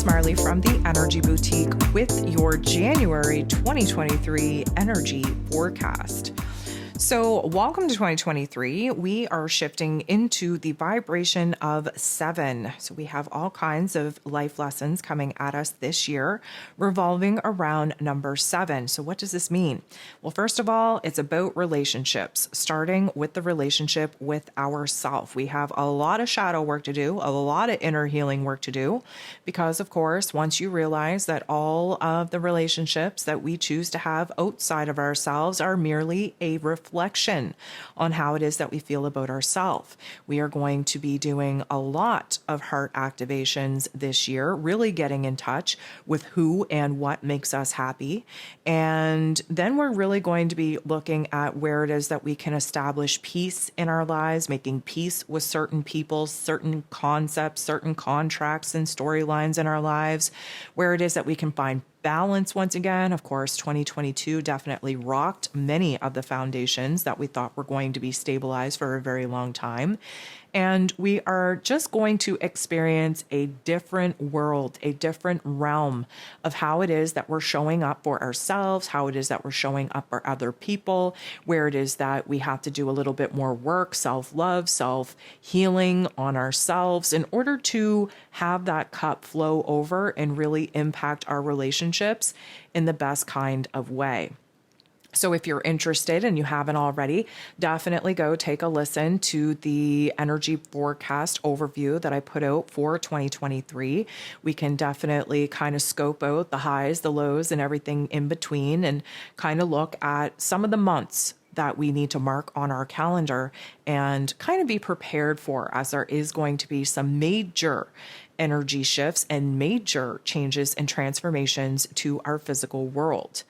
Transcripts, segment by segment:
Marley from the Energy Boutique with your January 2023 energy forecast. So welcome to 2023. We are shifting into the vibration of 7. So we have all kinds of life lessons coming at us this year revolving around number 7. So what does this mean? Well, first of all, it's about relationships, starting with the relationship with ourself. We have a lot of shadow work to do, a lot of inner healing work to do, because of course, once you realize that all of the relationships that we choose to have outside of ourselves are merely a reflection on how it is that we feel about ourselves. We are going to be doing a lot of heart activations this year, really getting in touch with who and what makes us happy. And then we're really going to be looking at where it is that we can establish peace in our lives, making peace with certain people, certain concepts, certain contracts and storylines in our lives, where it is that we can find balance once again. Of course, 2022 definitely rocked many of the foundations that we thought were going to be stabilized for a very long time. And we are just going to experience a different world, a different realm of how it is that we're showing up for ourselves, how it is that we're showing up for other people, where it is that we have to do a little bit more work, self-love, self-healing on ourselves in order to have that cup flow over and really impact our relationships in the best kind of way. So if you're interested and you haven't already, definitely go take a listen to the energy forecast overview that I put out for 2023. We can definitely kind of scope out the highs, the lows, and everything in between, and kind of look at some of the months that we need to mark on our calendar and kind of be prepared for, as there is going to be some major energy shifts and major changes and transformations to our physical world.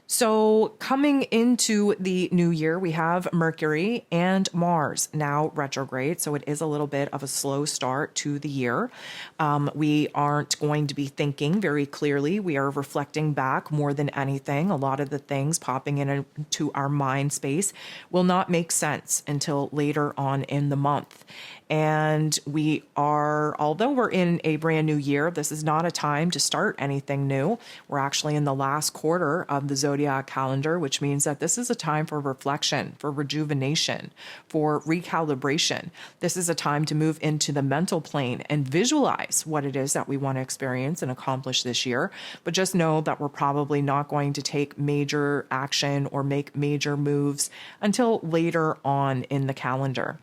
So coming into the new year, we have Mercury and Mars now retrograde. So it is a little bit of a slow start to the year. We aren't going to be thinking very clearly. We are reflecting back more than anything. A lot of the things popping into our mind space will not make sense until later on in the month. And we are, although we're in a brand new year, this is not a time to start anything new. We're actually in the last quarter of the Zodiac calendar, which means that this is a time for reflection, for rejuvenation, for recalibration. This is a time to move into the mental plane and visualize what it is that we want to experience and accomplish this year. But just know that we're probably not going to take major action or make major moves until later on in the calendar.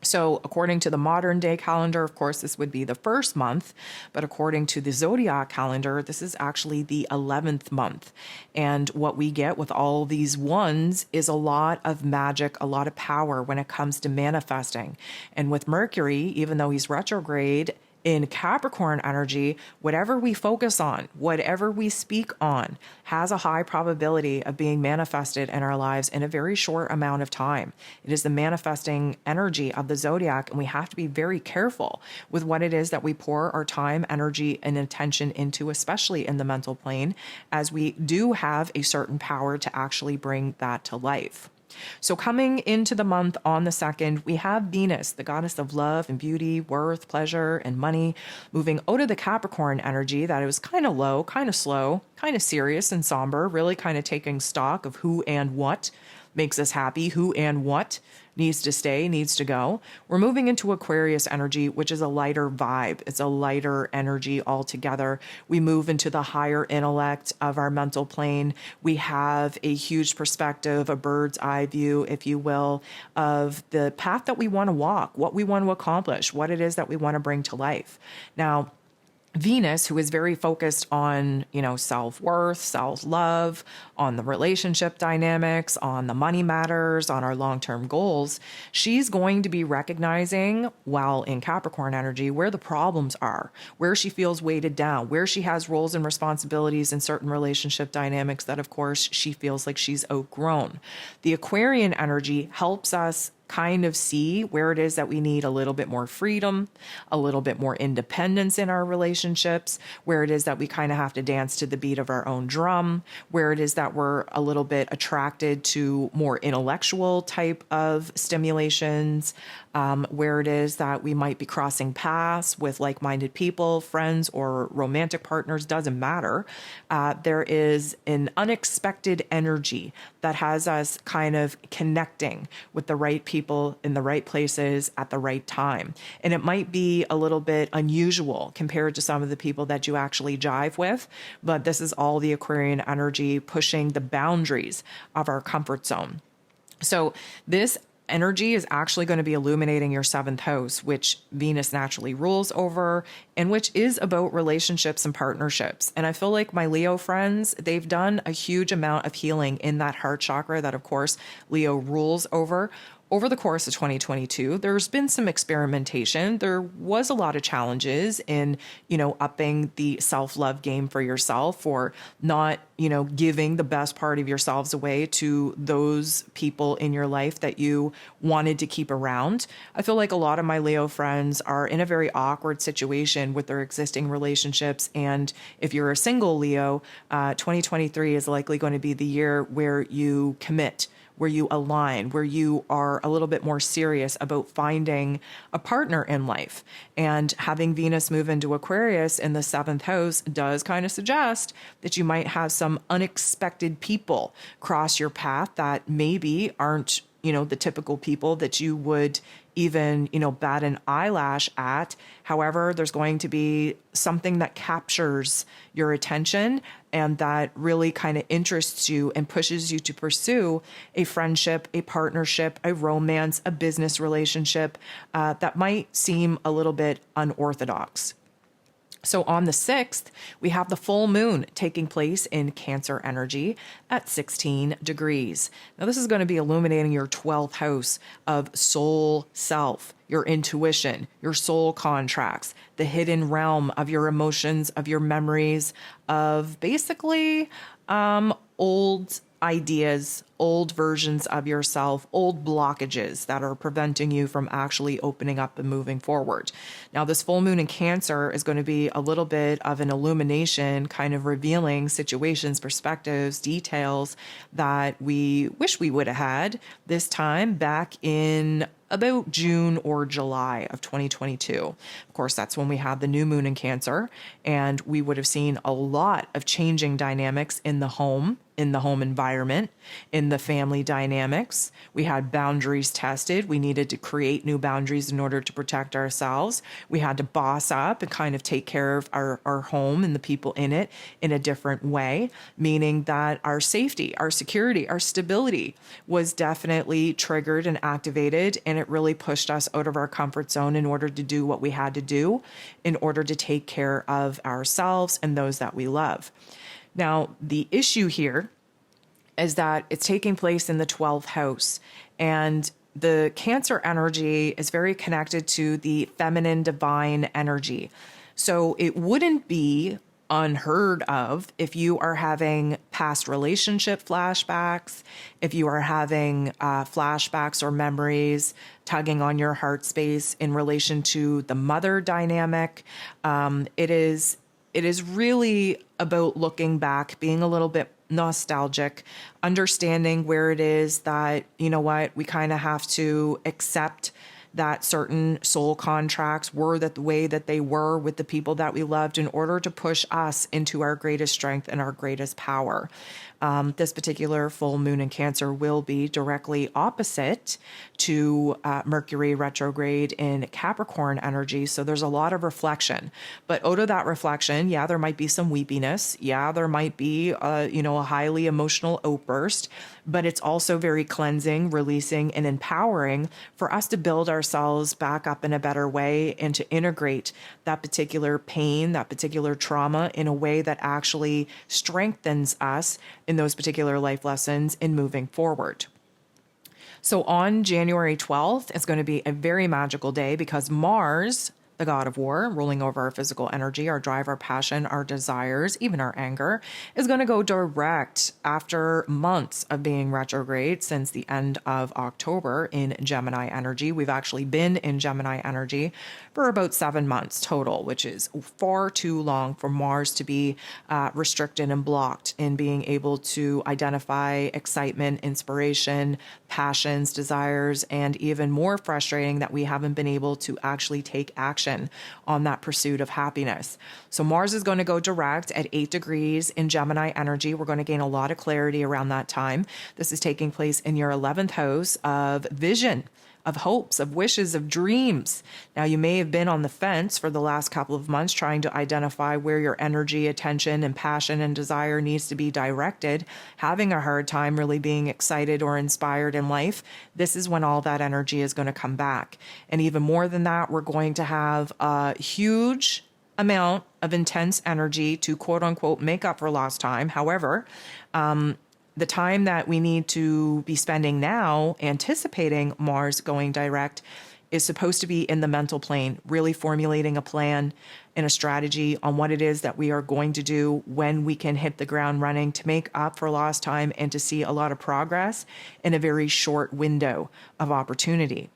So according to the modern day calendar, of course, this would be the first month, but according to the Zodiac calendar, this is actually the 11th month. And what we get with all these ones is a lot of magic, a lot of power when it comes to manifesting. And with Mercury, even though he's retrograde, in Capricorn energy, whatever we focus on, whatever we speak on, has a high probability of being manifested in our lives in a very short amount of time. It is the manifesting energy of the zodiac, and we have to be very careful with what it is that we pour our time, energy, and attention into, especially in the mental plane, as we do have a certain power to actually bring that to life. So coming into the month on the 2nd, we have Venus, the goddess of love and beauty, worth, pleasure, and money, moving out of the Capricorn energy that it was kind of low, kind of slow, kind of serious and somber, really kind of taking stock of who and what makes us happy, who and what needs to stay, needs to go. We're moving into Aquarius energy, which is a lighter vibe. It's a lighter energy altogether. We move into the higher intellect of our mental plane. We have a huge perspective, a bird's eye view, if you will, of the path that we want to walk, what we want to accomplish, what it is that we want to bring to life. Now, Venus, who is very focused on, self-worth, self-love, on the relationship dynamics, on the money matters, on our long-term goals, she's going to be recognizing, while in Capricorn energy, where the problems are, where she feels weighted down, where she has roles and responsibilities in certain relationship dynamics that, of course, she feels like she's outgrown. The Aquarian energy helps us kind of see where it is that we need a little bit more freedom, a little bit more independence in our relationships, where it is that we kind of have to dance to the beat of our own drum, where it is that we're a little bit attracted to more intellectual type of stimulations, where it is that we might be crossing paths with like-minded people, friends, or romantic partners, doesn't matter. There is an unexpected energy that has us kind of connecting with the right people in the right places at the right time. And it might be a little bit unusual compared to some of the people that you actually jive with, but this is all the Aquarian energy pushing the boundaries of our comfort zone. So this energy is actually going to be illuminating your seventh house, which Venus naturally rules over, and which is about relationships and partnerships. And I feel like my Leo friends, they've done a huge amount of healing in that heart chakra that, of course, Leo rules over. Over the course of 2022, there's been some experimentation. There was a lot of challenges in, upping the self-love game for yourself, or not, giving the best part of yourselves away to those people in your life that you wanted to keep around. I feel like a lot of my Leo friends are in a very awkward situation with their existing relationships. And if you're a single Leo, 2023 is likely going to be the year where you commit, where you align, where you are a little bit more serious about finding a partner in life. And having Venus move into Aquarius in the seventh house does kind of suggest that you might have some unexpected people cross your path that maybe aren't, the typical people that you would even, bat an eyelash at. However, there's going to be something that captures your attention and that really kind of interests you and pushes you to pursue a friendship, a partnership, a romance, a business relationship that might seem a little bit unorthodox. So on the 6th, we have the full moon taking place in Cancer energy at 16 degrees. Now, this is going to be illuminating your 12th house of soul self, your intuition, your soul contracts, the hidden realm of your emotions, of your memories, of basically old ideas, old versions of yourself, old blockages that are preventing you from actually opening up and moving forward. Now, this full moon in Cancer is going to be a little bit of an illumination, kind of revealing situations, perspectives, details that we wish we would have had this time back in about June or July of 2022. Of course, that's when we had the new moon in Cancer, and we would have seen a lot of changing dynamics in the home environment, in the family dynamics. We had boundaries tested. We needed to create new boundaries in order to protect ourselves. We had to boss up and kind of take care of our home and the people in it in a different way, meaning that our safety, our security, our stability was definitely triggered and activated, and it really pushed us out of our comfort zone in order to do what we had to do in order to take care of ourselves and those that we love. Now, the issue here is that it's taking place in the 12th house, and the Cancer energy is very connected to the feminine divine energy. So it wouldn't be unheard of if you are having past relationship flashbacks, if you are having flashbacks or memories tugging on your heart space in relation to the mother dynamic. It is really about looking back, being a little bit nostalgic, understanding where it is that, we kind of have to accept that certain soul contracts were that the way that they were with the people that we loved in order to push us into our greatest strength and our greatest power. This particular full moon in Cancer will be directly opposite to Mercury retrograde in Capricorn energy. So there's a lot of reflection. But out of that reflection, there might be some weepiness. There might be, a highly emotional outburst. But it's also very cleansing, releasing, and empowering for us to build ourselves back up in a better way and to integrate that particular pain, that particular trauma in a way that actually strengthens us in those particular life lessons in moving forward. So on January 12th, it's going to be a very magical day because Mars, the god of war, ruling over our physical energy, our drive, our passion, our desires, even our anger, is going to go direct after months of being retrograde since the end of October in Gemini energy. We've actually been in Gemini energy for about 7 months total, which is far too long for Mars to be restricted and blocked in being able to identify excitement, inspiration, passions, desires, and even more frustrating that we haven't been able to actually take action on that pursuit of happiness. So Mars is going to go direct at 8 degrees in Gemini energy. We're going to gain a lot of clarity around that time. This is taking place in your 11th house of vision, of hopes, of wishes, of dreams. Now, you may have been on the fence for the last couple of months trying to identify where your energy, attention, and passion and desire needs to be directed, having a hard time really being excited or inspired in life. This is when all that energy is going to come back. And even more than that, we're going to have a huge amount of intense energy to quote unquote make up for lost time. However, the time that we need to be spending now anticipating Mars going direct is supposed to be in the mental plane, really formulating a plan and a strategy on what it is that we are going to do when we can hit the ground running to make up for lost time and to see a lot of progress in a very short window of opportunity.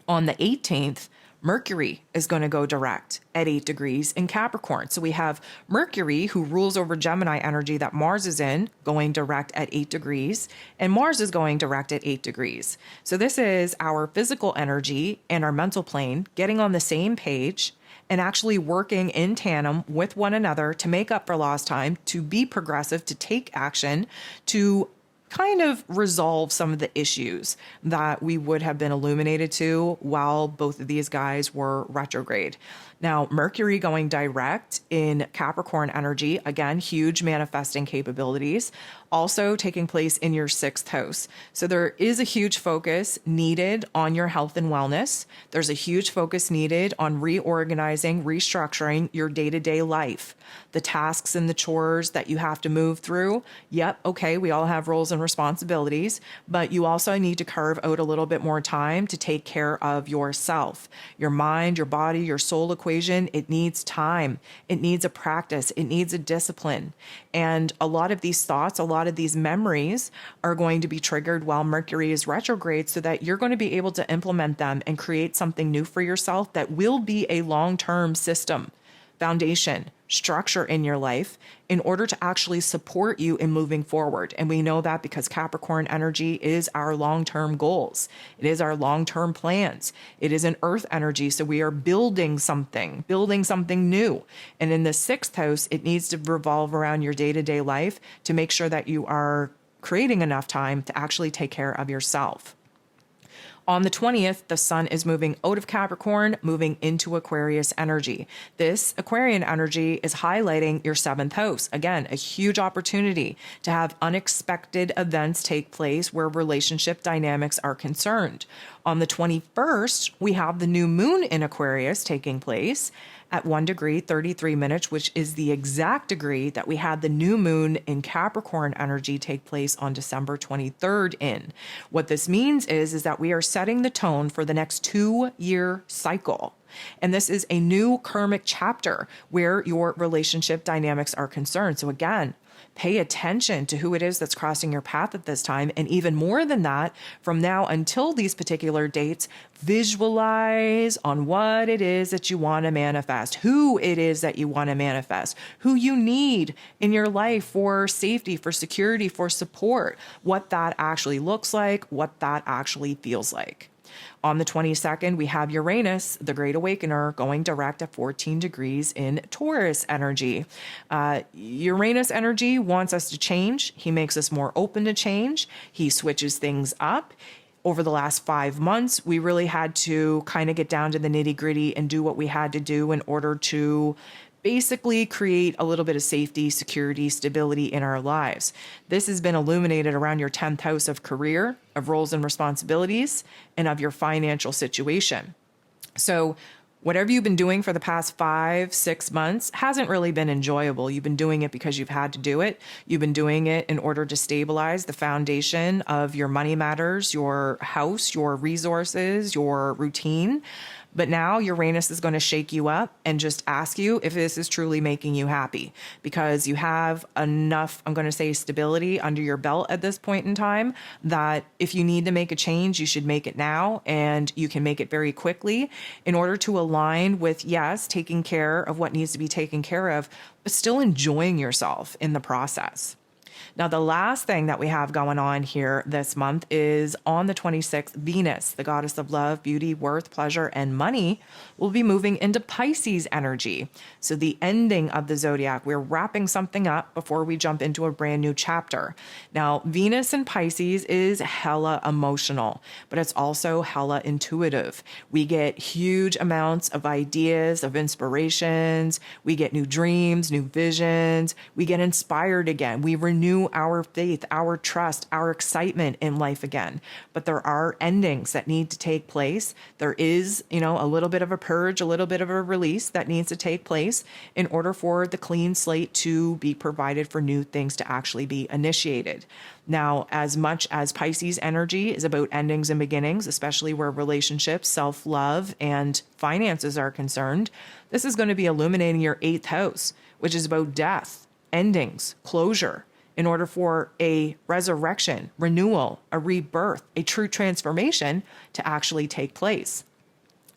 On the 18th, Mercury is going to go direct at 8 degrees in Capricorn. So we have Mercury, who rules over Gemini energy that Mars is in, going direct at 8 degrees, and Mars is going direct at 8 degrees. So this is our physical energy and our mental plane getting on the same page and actually working in tandem with one another to make up for lost time, to be progressive, to take action, to kind of resolve some of the issues that we would have been illuminated to while both of these guys were retrograde. Now, Mercury going direct in Capricorn energy, again, huge manifesting capabilities, also taking place in your 6th house. So there is a huge focus needed on your health and wellness. There's a huge focus needed on reorganizing, restructuring your day-to-day life, the tasks and the chores that you have to move through. Yep, okay, we all have roles and responsibilities, but you also need to carve out a little bit more time to take care of yourself, your mind, your body, your soul equation. It needs time. It needs a practice. It needs a discipline. And a lot of these thoughts, a lot of these memories are going to be triggered while Mercury is retrograde so that you're going to be able to implement them and create something new for yourself that will be a long-term system, foundation, structure in your life in order to actually support you in moving forward. And we know that because Capricorn energy is our long-term goals. It is our long-term plans. It is an earth energy. So we are building something new. And in the 6th house, it needs to revolve around your day-to-day life to make sure that you are creating enough time to actually take care of yourself. On the 20th, the sun is moving out of Capricorn, moving into Aquarius energy. This Aquarian energy is highlighting your 7th house. Again, a huge opportunity to have unexpected events take place where relationship dynamics are concerned. On the 21st, we have the new moon in Aquarius taking place at 1 degree, 33 minutes, which is the exact degree that we had the new moon in Capricorn energy take place on December 23rd in. What this means is that we are setting the tone for the next 2-year cycle. And this is a new karmic chapter where your relationship dynamics are concerned. So again, pay attention to who it is that's crossing your path at this time. And even more than that, from now until these particular dates, visualize on what it is that you want to manifest, who it is that you want to manifest, who you need in your life for safety, for security, for support, what that actually looks like, what that actually feels like. On the 22nd, we have Uranus, the Great Awakener, going direct at 14 degrees in Taurus energy. Uranus energy wants us to change. He makes us more open to change. He switches things up. Over the last 5 months, we really had to kind of get down to the nitty-gritty and do what we had to do in order to basically create a little bit of safety, security, stability in our lives. This has been illuminated around your 10th house of career, of roles and responsibilities, and of your financial situation. So whatever you've been doing for the past 5-6 months hasn't really been enjoyable. You've been doing it because you've had to do it. You've been doing it in order to stabilize the foundation of your money matters, your house, your resources, your routine. But now Uranus is going to shake you up and just ask you if this is truly making you happy, because you have enough, I'm going to say, stability under your belt at this point in time that if you need to make a change, you should make it now, and you can make it very quickly in order to align with, yes, taking care of what needs to be taken care of, but still enjoying yourself in the process. Now, the last thing that we have going on here this month is on the 26th, Venus, the goddess of love, beauty, worth, pleasure, and money, will be moving into Pisces energy. So the ending of the zodiac, we're wrapping something up before we jump into a brand new chapter. Now, Venus in Pisces is hella emotional, but it's also hella intuitive. We get huge amounts of ideas, of inspirations. We get new dreams, new visions. We get inspired again. We renew our faith, our trust, our excitement in life again. But there are endings that need to take place. There is, a little bit of a purge, a little bit of a release that needs to take place in order for the clean slate to be provided for new things to actually be initiated. Now, as much as Pisces energy is about endings and beginnings, especially where relationships, self-love, and finances are concerned, this is going to be illuminating your 8th house, which is about death, endings, closure, in order for a resurrection, renewal, a rebirth, a true transformation to actually take place.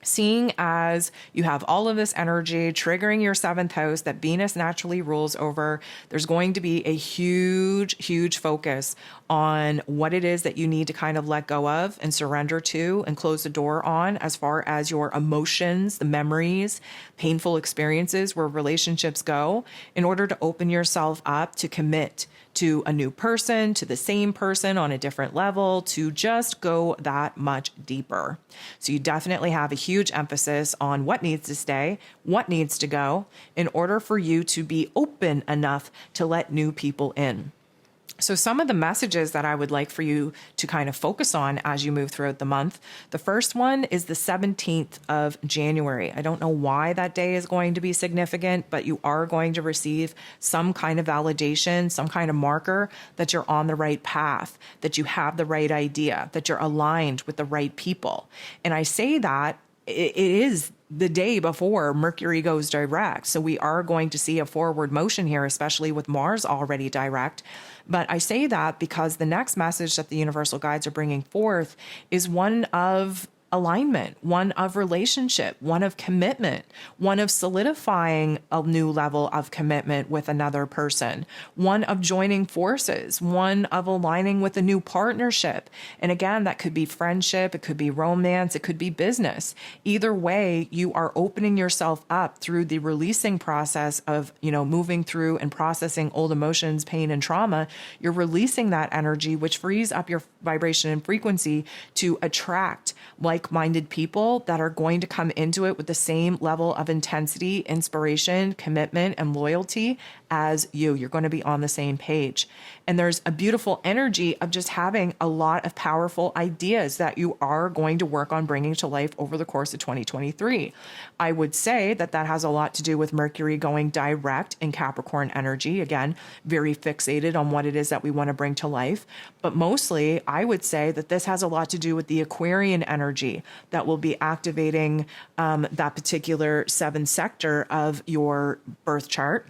Seeing as you have all of this energy triggering your 7th house that Venus naturally rules over, there's going to be a huge, huge focus on what it is that you need to kind of let go of and surrender to and close the door on as far as your emotions, the memories, painful experiences where relationships go, in order to open yourself up to commit to a new person, to the same person on a different level, to just go that much deeper. So you definitely have a huge emphasis on what needs to stay, what needs to go, in order for you to be open enough to let new people in. So some of the messages that I would like for you to kind of focus on as you move throughout the month. The first one is the 17th of January. I don't know why that day is going to be significant, but you are going to receive some kind of validation, some kind of marker that you're on the right path, that you have the right idea, that you're aligned with the right people. And I say that it is the day before Mercury goes direct. So we are going to see a forward motion here, especially with Mars already direct. But I say that because the next message that the universal guides are bringing forth is one of alignment, one of relationship, one of commitment, one of solidifying a new level of commitment with another person, one of joining forces, one of aligning with a new partnership. And again, that could be friendship, it could be romance, it could be business. Either way, you are opening yourself up through the releasing process of, moving through and processing old emotions, pain, and trauma. You're releasing that energy, which frees up your vibration and frequency to attract like-minded people that are going to come into it with the same level of intensity, inspiration, commitment, and loyalty as you. You're going to be on the same page. And there's a beautiful energy of just having a lot of powerful ideas that you are going to work on bringing to life over the course of 2023. I would say that that has a lot to do with Mercury going direct in Capricorn energy. Again, very fixated on what it is that we want to bring to life. But mostly, I would say that this has a lot to do with the Aquarian energy that will be activating that particular 7th sector of your birth chart,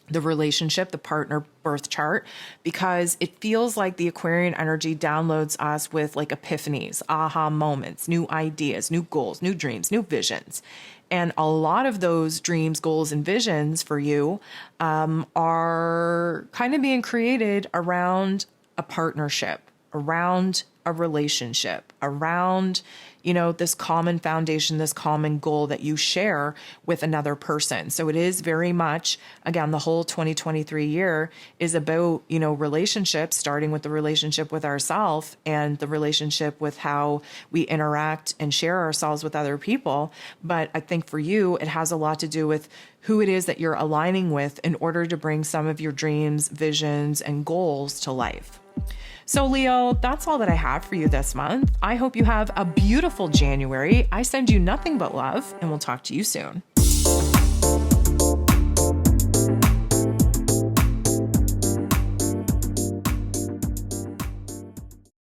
the relationship, the partner birth chart, because it feels like the Aquarian energy downloads us with like epiphanies, aha moments, new ideas, new goals, new dreams, new visions. And a lot of those dreams, goals, and visions for you are kind of being created around a partnership, around a relationship, around, this common foundation, this common goal that you share with another person. So it is very much, again, the whole 2023 year is about, relationships, starting with the relationship with ourselves and the relationship with how we interact and share ourselves with other people. But I think for you, it has a lot to do with who it is that you're aligning with in order to bring some of your dreams, visions, and goals to life. So Leo, that's all that I have for you this month. I hope you have a beautiful January. I send you nothing but love, and we'll talk to you soon.